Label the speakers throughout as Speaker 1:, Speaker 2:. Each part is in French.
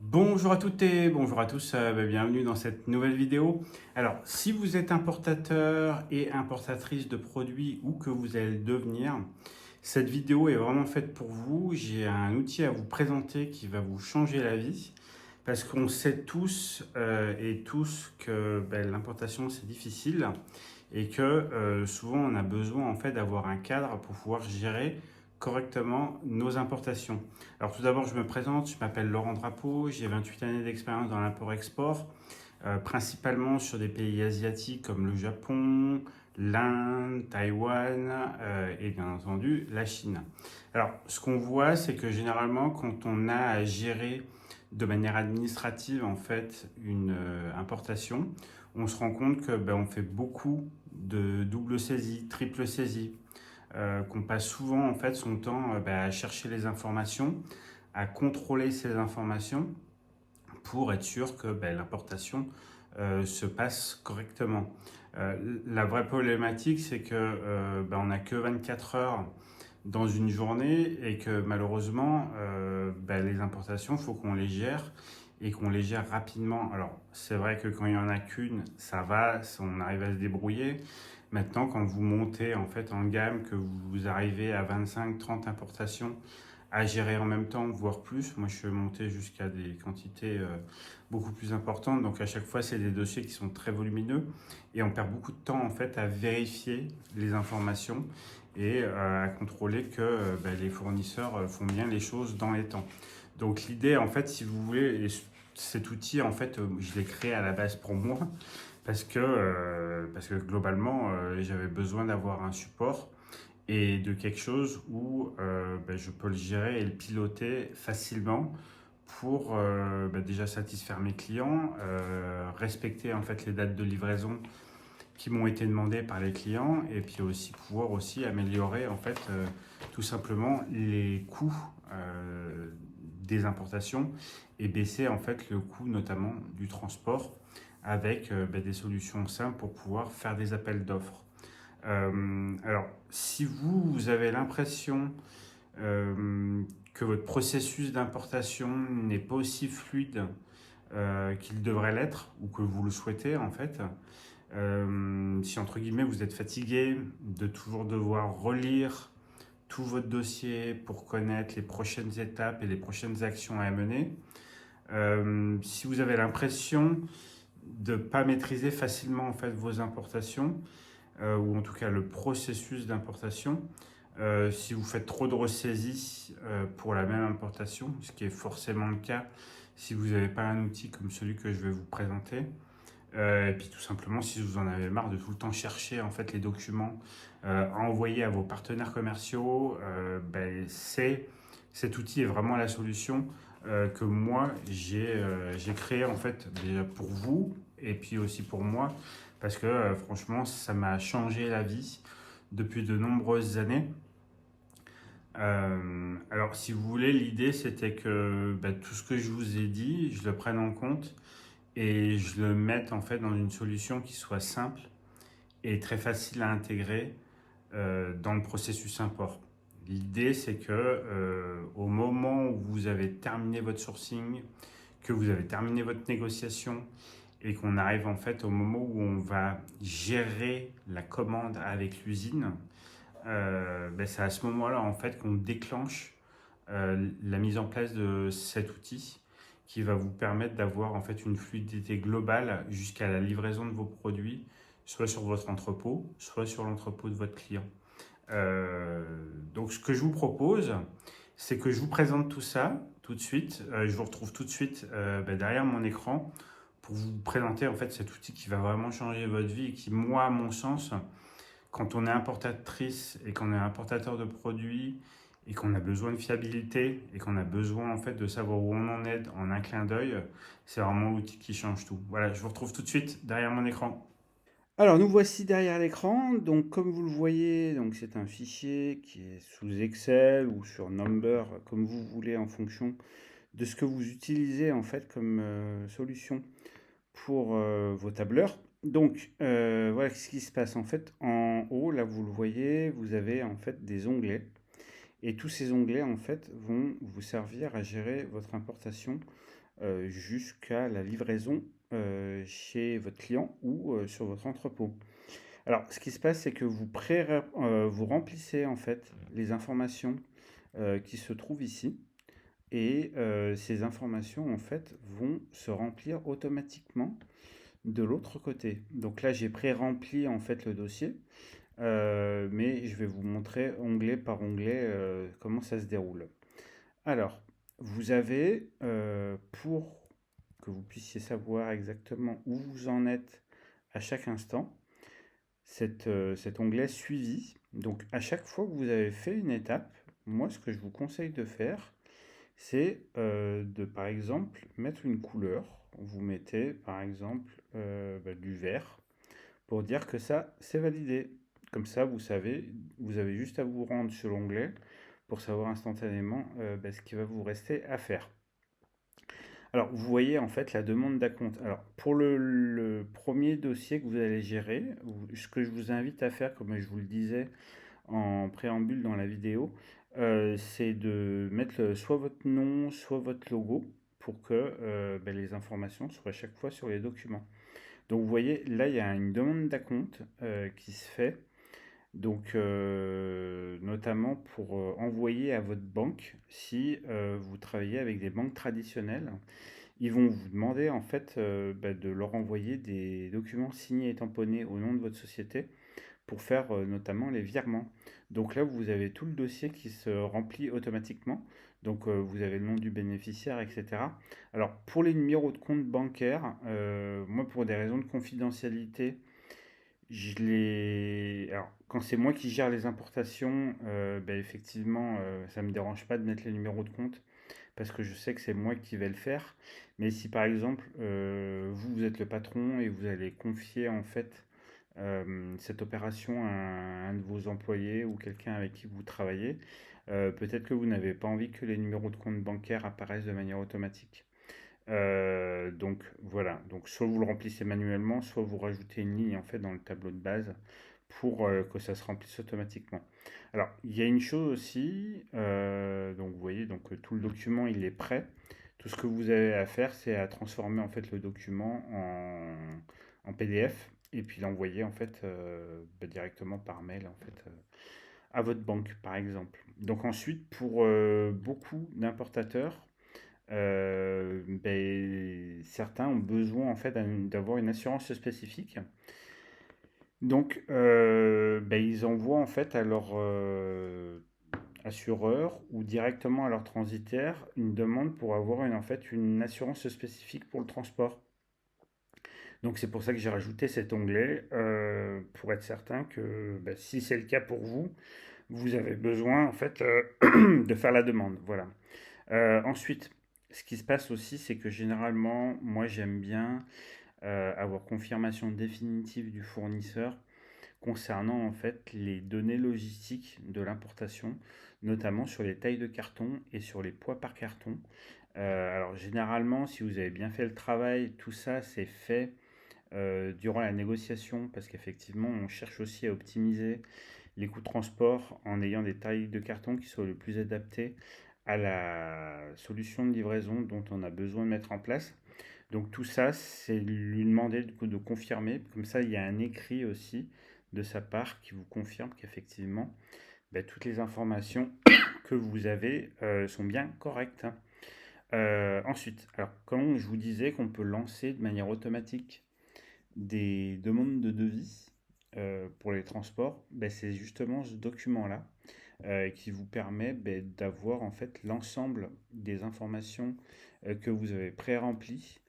Speaker 1: Bonjour à toutes et bonjour à tous, bienvenue dans cette nouvelle vidéo. Alors, si vous êtes importateur et importatrice de produits ou que vous allez le devenir, cette vidéo est vraiment faite pour vous. J'ai un outil à vous présenter qui va vous changer la vie parce qu'on sait tous et tous que l'importation c'est difficile et que souvent on a besoin en fait d'avoir un cadre pour pouvoir gérer correctement nos importations. Alors tout d'abord, je me présente, je m'appelle Laurent Drapeau, j'ai 28 années d'expérience dans l'import-export, principalement sur des pays asiatiques comme le Japon, l'Inde, Taïwan et bien entendu la Chine. Alors ce qu'on voit, c'est que généralement quand on a à gérer de manière administrative en fait une importation, on se rend compte que on fait beaucoup de double saisie, triple saisie, qu'on passe souvent en fait son temps à chercher les informations, à contrôler ces informations pour être sûr que l'importation se passe correctement. La vraie problématique, c'est que on n'a que 24 heures dans une journée et que malheureusement, les importations, il faut qu'on les gère et qu'on les gère rapidement. Alors, c'est vrai que quand il n'y en a qu'une, ça va, on arrive à se débrouiller. Maintenant, quand vous montez en fait en gamme, que vous arrivez à 25-30 importations à gérer en même temps, voire plus. Moi, je suis monté jusqu'à des quantités beaucoup plus importantes. Donc, à chaque fois, c'est des dossiers qui sont très volumineux et on perd beaucoup de temps en fait à vérifier les informations et à contrôler que les fournisseurs font bien les choses dans les temps. Donc, l'idée, en fait, si vous voulez, et cet outil, en fait, je l'ai créé à la base pour moi parce que globalement, j'avais besoin d'avoir un support et de quelque chose où je peux le gérer et le piloter facilement pour déjà satisfaire mes clients, respecter en fait les dates de livraison qui m'ont été demandées par les clients et puis aussi pouvoir aussi améliorer en fait tout simplement les coûts des importations et baisser en fait le coût notamment du transport avec des solutions simples pour pouvoir faire des appels d'offres. Alors, si vous avez l'impression que votre processus d'importation n'est pas aussi fluide qu'il devrait l'être, ou que vous le souhaitez en fait, si entre guillemets vous êtes fatigué de toujours devoir relire tout votre dossier pour connaître les prochaines étapes et les prochaines actions à mener, si vous avez l'impression de ne pas maîtriser facilement en fait vos importations, ou en tout cas le processus d'importation. Si vous faites trop de ressaisies pour la même importation, ce qui est forcément le cas si vous n'avez pas un outil comme celui que je vais vous présenter, et puis tout simplement si vous en avez marre de tout le temps chercher en fait les documents à envoyer à vos partenaires commerciaux, cet outil est vraiment la solution que moi j'ai créé en fait déjà pour vous et puis aussi pour moi parce que franchement ça m'a changé la vie depuis de nombreuses années. Alors si vous voulez, l'idée c'était que tout ce que je vous ai dit, je le prenne en compte et je le mette en fait dans une solution qui soit simple et très facile à intégrer dans le processus import. L'idée, c'est que au moment où vous avez terminé votre sourcing, que vous avez terminé votre négociation et qu'on arrive en fait au moment où on va gérer la commande avec l'usine, c'est à ce moment-là en fait qu'on déclenche la mise en place de cet outil qui va vous permettre d'avoir en fait une fluidité globale jusqu'à la livraison de vos produits, soit sur votre entrepôt, soit sur l'entrepôt de votre client. Euh, donc ce que je vous propose, c'est que je vous présente tout ça tout de suite. Je vous retrouve tout de suite derrière mon écran pour vous présenter en fait cet outil qui va vraiment changer votre vie et qui, moi, à mon sens, quand on est importatrice et qu'on est importateur de produits et qu'on a besoin de fiabilité et qu'on a besoin en fait de savoir où on en est en un clin d'œil, c'est vraiment l'outil qui change tout. Voilà, je vous retrouve tout de suite derrière mon écran. Alors nous voici derrière l'écran. Donc comme vous le voyez, donc c'est un fichier qui est sous Excel ou sur Number, comme vous voulez en fonction de ce que vous utilisez en fait comme solution pour vos tableurs. Donc voilà ce qui se passe en fait en haut, là vous le voyez, vous avez en fait des onglets Et tous ces onglets, en fait, vont vous servir à gérer votre importation jusqu'à la livraison chez votre client ou sur votre entrepôt. Alors, ce qui se passe, c'est que vous remplissez en fait les informations qui se trouvent ici et ces informations en fait vont se remplir automatiquement de l'autre côté. Donc là, j'ai pré-rempli en fait le dossier, mais je vais vous montrer onglet par onglet comment ça se déroule. Alors, vous avez, pour que vous puissiez savoir exactement où vous en êtes à chaque instant, cet onglet suivi. Donc, à chaque fois que vous avez fait une étape, moi, ce que je vous conseille de faire, c'est de, par exemple, mettre une couleur. Vous mettez, par exemple, du vert pour dire que ça, c'est validé. Comme ça, vous savez, vous avez juste à vous rendre sur l'onglet pour savoir instantanément ce qui va vous rester à faire. Alors, vous voyez en fait la demande d'acompte. Alors, pour le premier dossier que vous allez gérer, ce que je vous invite à faire, comme je vous le disais en préambule dans la vidéo, c'est de mettre soit votre nom, soit votre logo pour que les informations soient à chaque fois sur les documents. Donc, vous voyez, là, il y a une demande d'acompte qui se fait. Donc, notamment pour envoyer à votre banque, si vous travaillez avec des banques traditionnelles, ils vont vous demander en fait de leur envoyer des documents signés et tamponnés au nom de votre société pour faire notamment les virements. Donc là, vous avez tout le dossier qui se remplit automatiquement. Donc vous avez le nom du bénéficiaire, etc. Alors pour les numéros de compte bancaire, moi pour des raisons de confidentialité, alors, quand c'est moi qui gère les importations, effectivement, ça ne me dérange pas de mettre les numéros de compte parce que je sais que c'est moi qui vais le faire. Mais si par exemple, vous êtes le patron et vous allez confier en fait cette opération à un de vos employés ou quelqu'un avec qui vous travaillez, peut-être que vous n'avez pas envie que les numéros de compte bancaire apparaissent de manière automatique. Donc voilà, donc soit vous le remplissez manuellement, soit vous rajoutez une ligne en fait dans le tableau de base pour que ça se remplisse automatiquement. Alors il y a une chose aussi, donc vous voyez, donc tout le document il est prêt. Tout ce que vous avez à faire, c'est à transformer en fait le document en PDF et puis l'envoyer en fait directement par mail en fait à votre banque par exemple. Donc ensuite, pour beaucoup d'importateurs, certains ont besoin en fait d'avoir une assurance spécifique. Donc, ils envoient en fait à leur assureur ou directement à leur transitaire une demande pour avoir en fait une assurance spécifique pour le transport. Donc c'est pour ça que j'ai rajouté cet onglet pour être certain que si c'est le cas pour vous, vous avez besoin en fait de faire la demande. Voilà. Ensuite, ce qui se passe aussi, c'est que généralement, moi j'aime bien avoir confirmation définitive du fournisseur concernant en fait les données logistiques de l'importation, notamment sur les tailles de carton et sur les poids par carton. Alors généralement, si vous avez bien fait le travail, tout ça c'est fait durant la négociation parce qu'effectivement on cherche aussi à optimiser les coûts de transport en ayant des tailles de carton qui soient le plus adaptées à la solution de livraison dont on a besoin de mettre en place. Donc tout ça, c'est lui demander de confirmer. Comme ça, il y a un écrit aussi de sa part qui vous confirme qu'effectivement, toutes les informations que vous avez sont bien correctes. Ensuite, alors comme je vous disais qu'on peut lancer de manière automatique des demandes de devis pour les transports, c'est justement ce document-là qui vous permet d'avoir en fait l'ensemble des informations que vous avez pré-remplies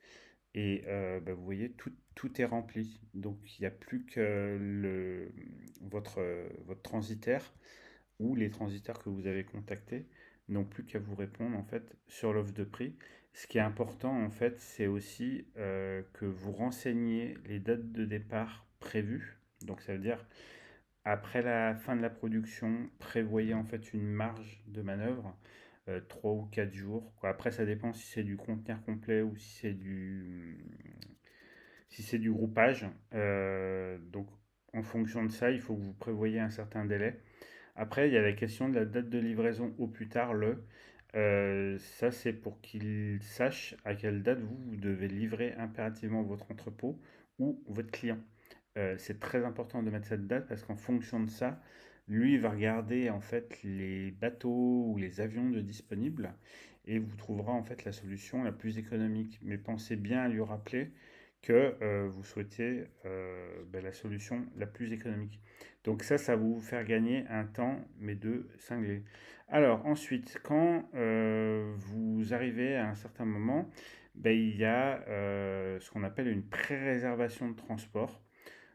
Speaker 1: et vous voyez tout est rempli. Donc il n'y a plus que votre transitaire ou les transitaires que vous avez contactés n'ont plus qu'à vous répondre en fait sur l'offre de prix. Ce qui est important en fait, c'est aussi que vous renseigniez les dates de départ prévues. Donc ça veut dire après la fin de la production, prévoyez en fait une marge de manœuvre, 3 ou 4 jours. Quoi. Après, ça dépend si c'est du conteneur complet ou si c'est du groupage. Donc, en fonction de ça, il faut que vous prévoyez un certain délai. Après, il y a la question de la date de livraison au plus tard, ça, c'est pour qu'il sache à quelle date vous devez livrer impérativement votre entrepôt ou votre client. C'est très important de mettre cette date parce qu'en fonction de ça, lui il va regarder en fait les bateaux ou les avions de disponibles et vous trouvera en fait la solution la plus économique. Mais pensez bien à lui rappeler que vous souhaitez la solution la plus économique. Donc ça va vous faire gagner un temps, mais de cinglé. Alors ensuite, quand vous arrivez à un certain moment, il y a ce qu'on appelle une pré-réservation de transport.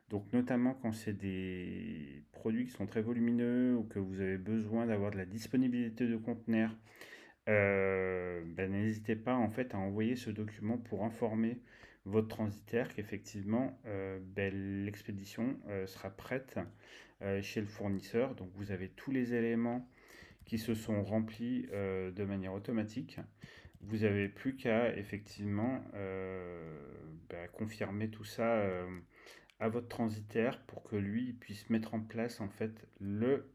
Speaker 1: Donc notamment quand c'est des produits qui sont très volumineux ou que vous avez besoin d'avoir de la disponibilité de conteneurs, n'hésitez pas en fait à envoyer ce document pour informer votre transitaire qu'effectivement l'expédition sera prête chez le fournisseur. Donc vous avez tous les éléments qui se sont remplis de manière automatique. Vous n'avez plus qu'à effectivement confirmer tout ça à votre transitaire pour que lui puisse mettre en place en fait le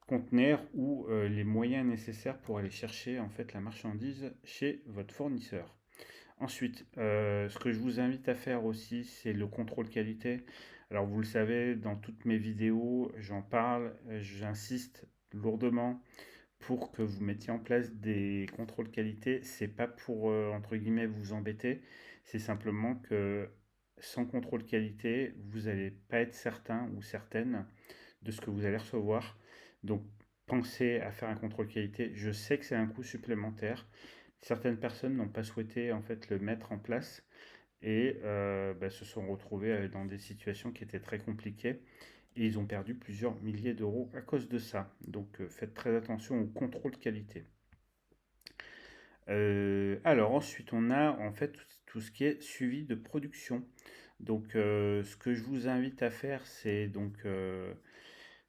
Speaker 1: conteneur ou les moyens nécessaires pour aller chercher en fait la marchandise chez votre fournisseur. Ensuite, ce que je vous invite à faire aussi, c'est le contrôle qualité. Alors vous le savez, dans toutes mes vidéos, j'en parle, j'insiste lourdement pour que vous mettiez en place des contrôles qualité. C'est pas pour entre guillemets vous embêter, c'est simplement que sans contrôle qualité, vous n'allez pas être certain ou certaine de ce que vous allez recevoir. Donc pensez à faire un contrôle qualité. Je sais que c'est un coût supplémentaire. Certaines personnes n'ont pas souhaité en fait le mettre en place et se sont retrouvés dans des situations qui étaient très compliquées et ils ont perdu plusieurs milliers d'euros à cause de ça. Donc faites très attention au contrôle qualité. Alors ensuite on a en fait tout ce qui est suivi de production. Donc ce que je vous invite à faire c'est donc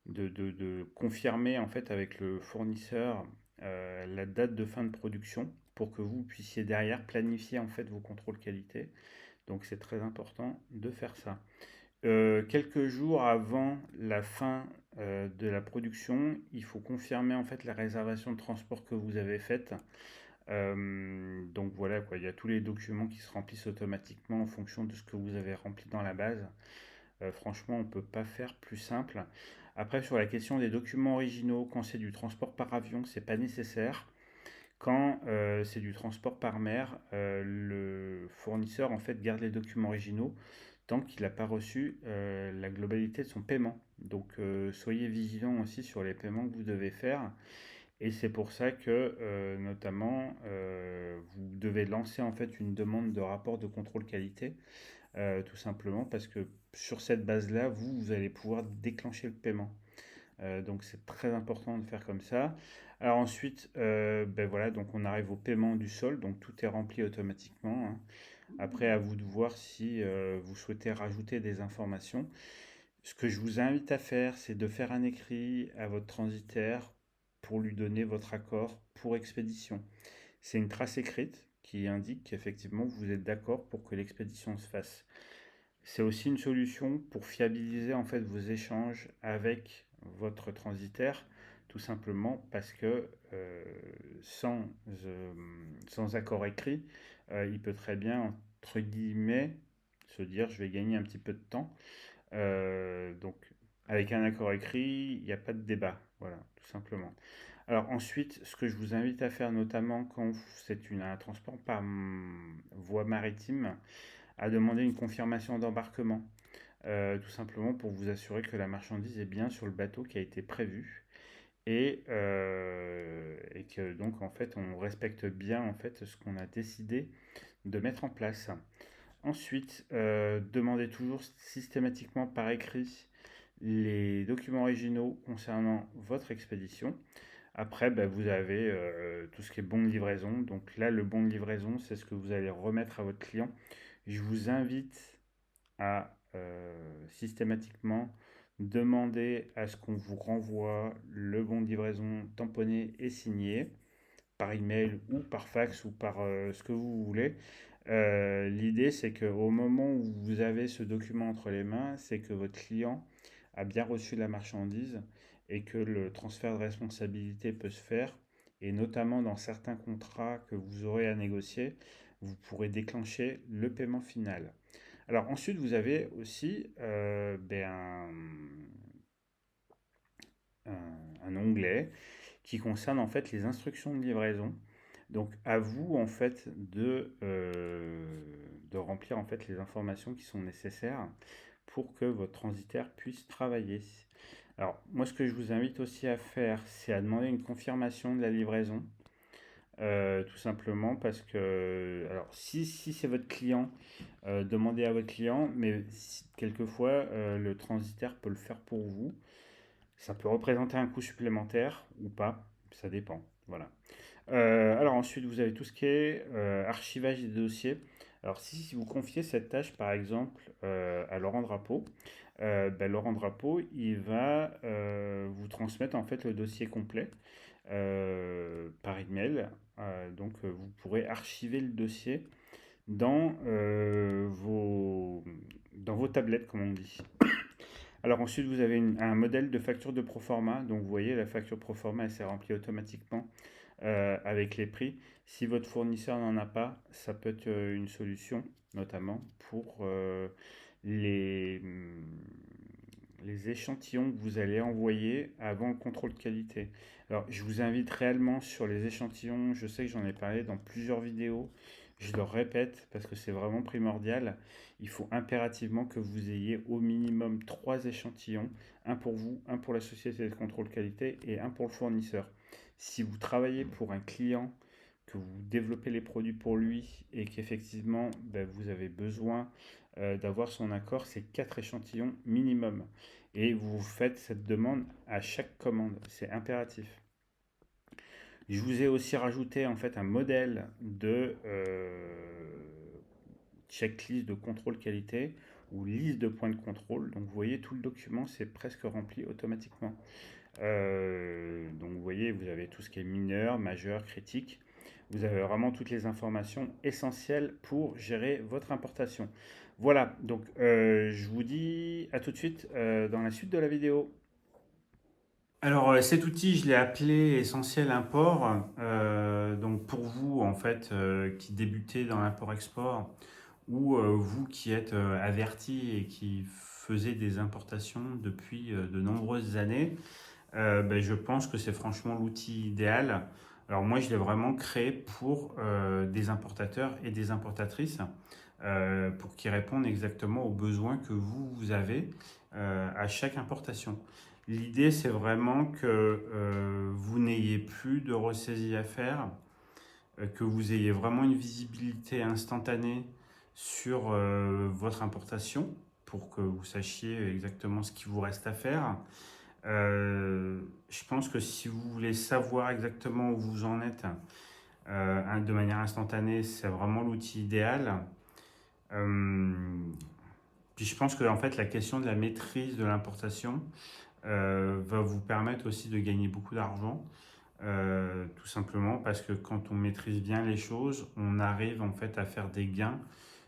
Speaker 1: de confirmer en fait avec le fournisseur la date de fin de production pour que vous puissiez derrière planifier en fait vos contrôles qualité. Donc c'est très important de faire ça. Quelques jours avant la fin de la production, il faut confirmer en fait la réservation de transport que vous avez faite. Donc voilà quoi, il y a tous les documents qui se remplissent automatiquement en fonction de ce que vous avez rempli dans la base. Franchement, on ne peut pas faire plus simple. Après, sur la question des documents originaux, quand c'est du transport par avion, c'est pas nécessaire. Quand c'est du transport par mer, le fournisseur en fait garde les documents originaux tant qu'il n'a pas reçu la globalité de son paiement. Donc soyez vigilant aussi sur les paiements que vous devez faire. Et c'est pour ça que notamment vous devez lancer en fait une demande de rapport de contrôle qualité, tout simplement parce que sur cette base-là, vous allez pouvoir déclencher le paiement. Donc c'est très important de faire comme ça. Alors ensuite, voilà, donc on arrive au paiement du sol, donc tout est rempli automatiquement, hein. Après, à vous de voir si vous souhaitez rajouter des informations. Ce que je vous invite à faire, c'est de faire un écrit à votre transitaire pour lui donner votre accord pour expédition. C'est une trace écrite qui indique qu'effectivement vous êtes d'accord pour que l'expédition se fasse. C'est aussi une solution pour fiabiliser en fait vos échanges avec votre transitaire, tout simplement parce que sans, sans accord écrit, il peut très bien, entre guillemets, se dire je vais gagner un petit peu de temps. Donc avec un accord écrit, il n'y a pas de débat, voilà, tout simplement. Alors ensuite, ce que je vous invite à faire, notamment quand c'est un transport par voie maritime, à demander une confirmation d'embarquement, tout simplement pour vous assurer que la marchandise est bien sur le bateau qui a été prévu et que donc en fait on respecte bien en fait ce qu'on a décidé de mettre en place. Ensuite, demandez toujours systématiquement par écrit les documents originaux concernant votre expédition. Après, vous avez tout ce qui est bon de livraison. Donc là, le bon de livraison, c'est ce que vous allez remettre à votre client. Je vous invite à systématiquement demander à ce qu'on vous renvoie le bon de livraison tamponné et signé par email ou par fax ou par ce que vous voulez. L'idée, c'est qu'au moment où vous avez ce document entre les mains, c'est que votre client a bien reçu la marchandise et que le transfert de responsabilité peut se faire, et notamment dans certains contrats que vous aurez à négocier, vous pourrez déclencher le paiement final. Alors ensuite, vous avez aussi un onglet qui concerne en fait les instructions de livraison. Donc à vous en fait de remplir en fait les informations qui sont nécessaires pour que votre transitaire puisse travailler. Alors moi ce que je vous invite aussi à faire, c'est à demander une confirmation de la livraison. Tout simplement parce que, alors si c'est votre client, demandez à votre client, mais quelquefois le transitaire peut le faire pour vous. Ça peut représenter un coût supplémentaire ou pas, ça dépend. Voilà. Alors ensuite, vous avez tout ce qui est archivage des dossiers. Alors si vous confiez cette tâche, par exemple, à Laurent Drapeau, Laurent Drapeau, il va vous transmettre en fait le dossier complet par email. Donc vous pourrez archiver le dossier dans, dans vos tablettes, comme on dit. Alors ensuite, vous avez un modèle de facture de proforma. Donc vous voyez, la facture proforma, elle s'est remplie automatiquement avec les prix. Si votre fournisseur n'en a pas, ça peut être une solution, notamment pour les échantillons que vous allez envoyer avant le contrôle de qualité. Alors, je vous invite réellement sur les échantillons. Je sais que j'en ai parlé dans plusieurs vidéos. Je le répète parce que c'est vraiment primordial. Il faut impérativement que vous ayez au minimum 3 échantillons. Un pour vous, un pour la société de contrôle qualité et un pour le fournisseur. Si vous travaillez pour un client, que vous développez les produits pour lui et qu'effectivement vous avez besoin d'avoir son accord, c'est 4 échantillons minimum. Et vous faites cette demande à chaque commande, c'est impératif. Je vous ai aussi rajouté en fait un modèle de checklist de contrôle qualité ou liste de points de contrôle. Donc vous voyez, tout le document c'est presque rempli automatiquement. Donc vous voyez, vous avez tout ce qui est mineur, majeur, critique. Vous avez vraiment toutes les informations essentielles pour gérer votre importation. Voilà, donc je vous dis à tout de suite dans la suite de la vidéo. Alors cet outil, je l'ai appelé Essentiel Import. Donc pour vous, en fait, qui débutez dans l'import-export, ou vous qui êtes averti et qui faisiez des importations depuis de nombreuses années, je pense que c'est franchement l'outil idéal. Alors moi, je l'ai vraiment créé pour des importateurs et des importatrices pour qu'ils répondent exactement aux besoins que vous avez à chaque importation. L'idée, c'est vraiment que vous n'ayez plus de ressaisie à faire, que vous ayez vraiment une visibilité instantanée sur votre importation pour que vous sachiez exactement ce qu'il vous reste à faire. Je pense que si vous voulez savoir exactement où vous en êtes de manière instantanée, c'est vraiment l'outil idéal. Puis je pense que en fait, la question de la maîtrise de l'importation va vous permettre aussi de gagner beaucoup d'argent. Tout simplement parce que quand on maîtrise bien les choses, on arrive en fait à faire des gains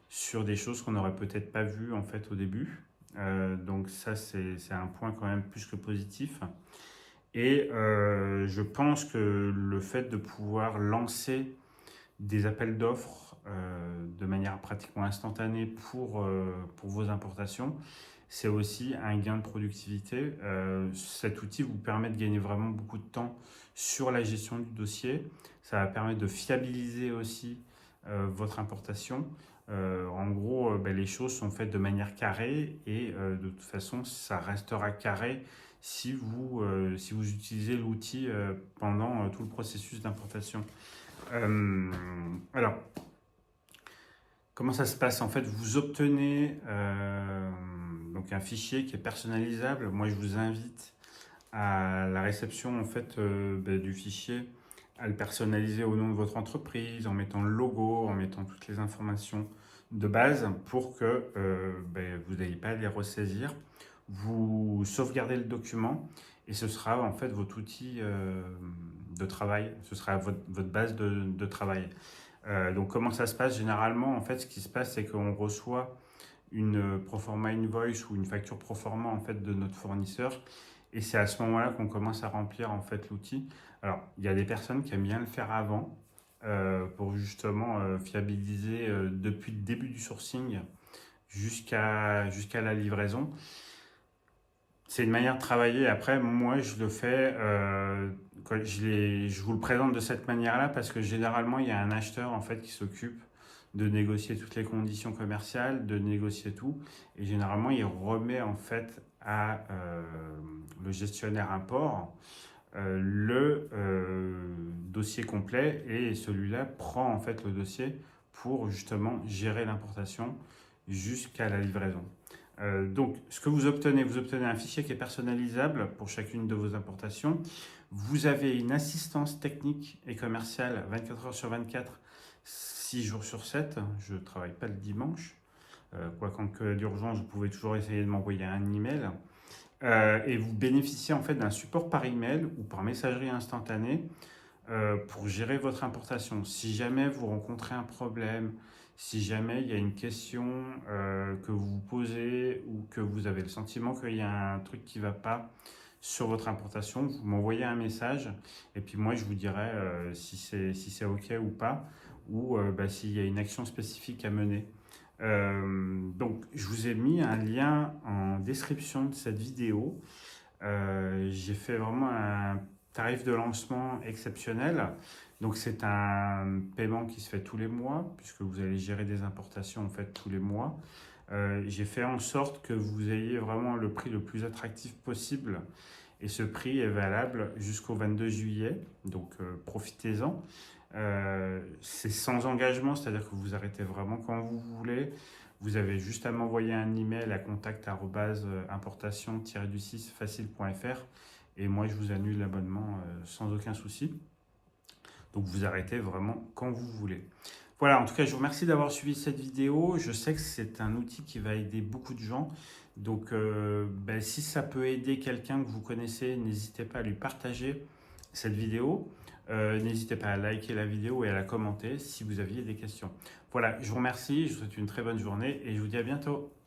Speaker 1: sur des choses qu'on n'aurait peut-être pas vues en fait au début. Donc ça c'est un point quand même plus que positif. Et je pense que le fait de pouvoir lancer des appels d'offres de manière pratiquement instantanée pour vos importations, c'est aussi un gain de productivité. Cet outil vous permet de gagner vraiment beaucoup de temps sur la gestion du dossier. Ça va permettre de fiabiliser aussi votre importation. En gros, les choses sont faites de manière carrée et de toute façon, ça restera carré si vous utilisez l'outil pendant tout le processus d'importation. Alors, comment ça se passe? En fait, vous obtenez donc un fichier qui est personnalisable. Moi, je vous invite à la réception en fait, du fichier, à le personnaliser au nom de votre entreprise, en mettant le logo, en mettant toutes les informations de base pour que vous n'ayez pas à les ressaisir. Vous sauvegardez le document et ce sera en fait votre outil de travail, ce sera votre base de travail. Donc comment ça se passe? Généralement, en fait, ce qui se passe, c'est qu'on reçoit une proforma invoice ou une facture proforma en fait de notre fournisseur Et c'est à ce moment-là qu'on commence à remplir en fait l'outil. Alors, il y a des personnes qui aiment bien le faire avant pour justement fiabiliser depuis le début du sourcing jusqu'à la livraison. C'est une manière de travailler. Après, moi, je le fais, je vous le présente de cette manière-là parce que généralement, il y a un acheteur en fait qui s'occupe de négocier toutes les conditions commerciales, de négocier tout. Et généralement, il remet en fait à le gestionnaire import le dossier complet et celui-là prend en fait le dossier pour justement gérer l'importation jusqu'à la livraison. Donc, ce que vous obtenez un fichier qui est personnalisable pour chacune de vos importations. Vous avez une assistance technique et commerciale 24 heures sur 24, 6 jours sur 7. Je ne travaille pas le dimanche. Quoi qu'en cas d'urgence, vous pouvez toujours essayer de m'envoyer un email. Et vous bénéficiez en fait d'un support par email ou par messagerie instantanée pour gérer votre importation. Si jamais vous rencontrez un problème, si jamais il y a une question que vous vous posez ou que vous avez le sentiment qu'il y a un truc qui ne va pas sur votre importation, vous m'envoyez un message et puis moi je vous dirai si c'est OK ou pas, ou s'il y a une action spécifique à mener. Donc je vous ai mis un lien en description de cette vidéo. J'ai fait vraiment un tarif de lancement exceptionnel. Donc c'est un paiement qui se fait tous les mois puisque vous allez gérer des importations en fait tous les mois. J'ai fait en sorte que vous ayez vraiment le prix le plus attractif possible et ce prix est valable jusqu'au 22 juillet, donc profitez-en. C'est sans engagement, c'est-à-dire que vous arrêtez vraiment quand vous voulez. Vous avez juste à m'envoyer un email à contact@importation-du6facile.fr et moi je vous annule l'abonnement sans aucun souci. Donc vous arrêtez vraiment quand vous voulez. Voilà, en tout cas, je vous remercie d'avoir suivi cette vidéo. Je sais que c'est un outil qui va aider beaucoup de gens. Donc, si ça peut aider quelqu'un que vous connaissez, n'hésitez pas à lui partager cette vidéo. N'hésitez pas à liker la vidéo et à la commenter si vous aviez des questions. Voilà, je vous remercie, je vous souhaite une très bonne journée et je vous dis à bientôt.